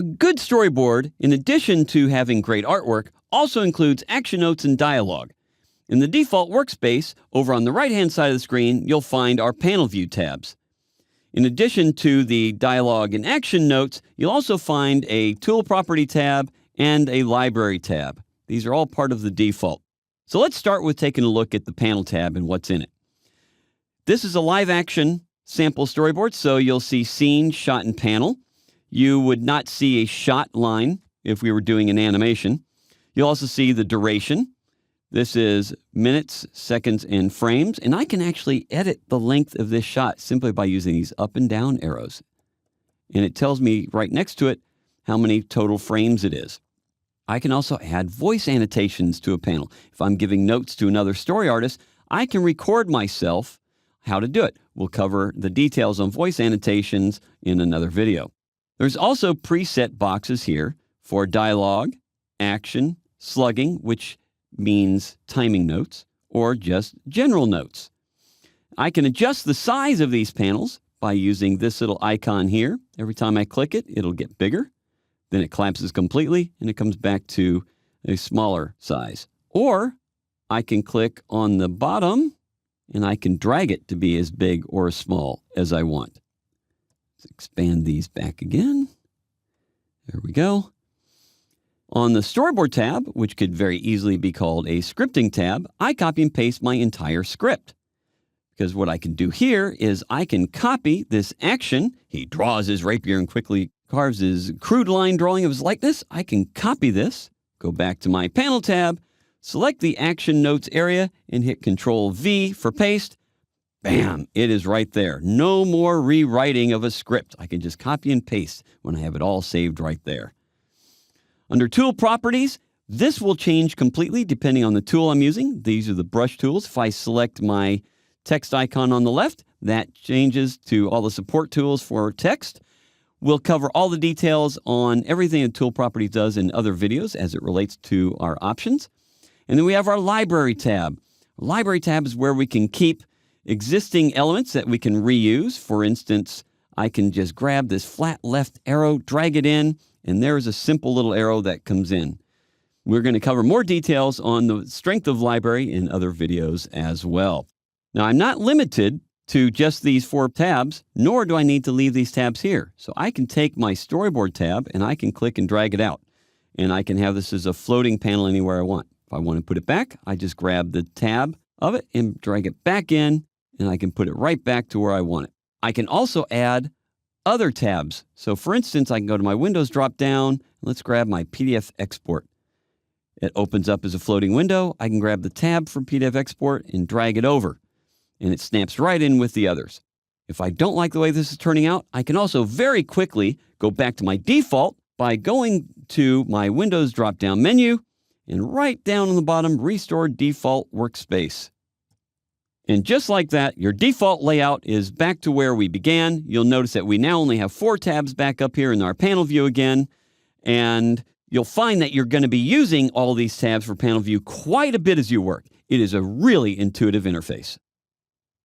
A good storyboard, in addition to having great artwork, also includes action notes and dialogue. In the default workspace, over on the right-hand side of the screen, you'll find our panel view tabs. In addition to the dialogue and action notes, you'll also find a tool property tab and a library tab. These are all part of the default. So let's start with taking a look at the panel tab and what's in it. This is a live action sample storyboard, so you'll see scene, shot, and panel. You would not see a shot line if we were doing an animation. You'll also see the duration. This is minutes, seconds, and frames, and I can actually edit the length of this shot simply by using these up and down arrows. And it tells me right next to it how many total frames it is. I can also add voice annotations to a panel. If I'm giving notes to another story artist, I can record myself how to do it. We'll cover the details on voice annotations in another video. There's also preset boxes here for dialogue, action, slugging, which means timing notes, or just general notes. I can adjust the size of these panels by using this little icon here. Every time I click it, it'll get bigger. Then it collapses completely, and it comes back to a smaller size. Or I can click on the bottom, and I can drag it to be as big or as small as I want. Let's expand these back again. There we go. On the storyboard tab, which could very easily be called a scripting tab, I copy and paste my entire script. Because what I can do here is I can copy this action. He draws his rapier and quickly carves his crude line drawing of his likeness. I can copy this, go back to my panel tab, select the action notes area, and hit Control V for paste. Bam! It is right there. No more rewriting of a script. I can just copy and paste when I have it all saved right there. Under Tool Properties, this will change completely depending on the tool I'm using. These are the brush tools. If I select my text icon on the left, that changes to all the support tools for text. We'll cover all the details on everything that Tool Properties does in other videos as it relates to our options. And then we have our Library tab. Library tab is where we can keep existing elements that we can reuse. For instance, I can just grab this flat left arrow, drag it in, and there's a simple little arrow that comes in. We're going to cover more details on the strength of library in other videos as well. Now, I'm not limited to just these 4 tabs, nor do I need to leave these tabs here. So I can take my storyboard tab and I can click and drag it out. And I can have this as a floating panel anywhere I want. If I want to put it back, I just grab the tab of it and drag it back in, and I can put it right back to where I want it. I can also add other tabs. So for instance, I can go to my Windows drop-down. Let's grab my PDF export. It opens up as a floating window. I can grab the tab from PDF export and drag it over, and it snaps right in with the others. If I don't like the way this is turning out, I can also very quickly go back to my default by going to my Windows drop-down menu and right down on the bottom, Restore Default Workspace. And just like that, your default layout is back to where we began. You'll notice that we now only have 4 tabs back up here in our panel view again. And you'll find that you're going to be using all these tabs for panel view quite a bit as you work. It is a really intuitive interface.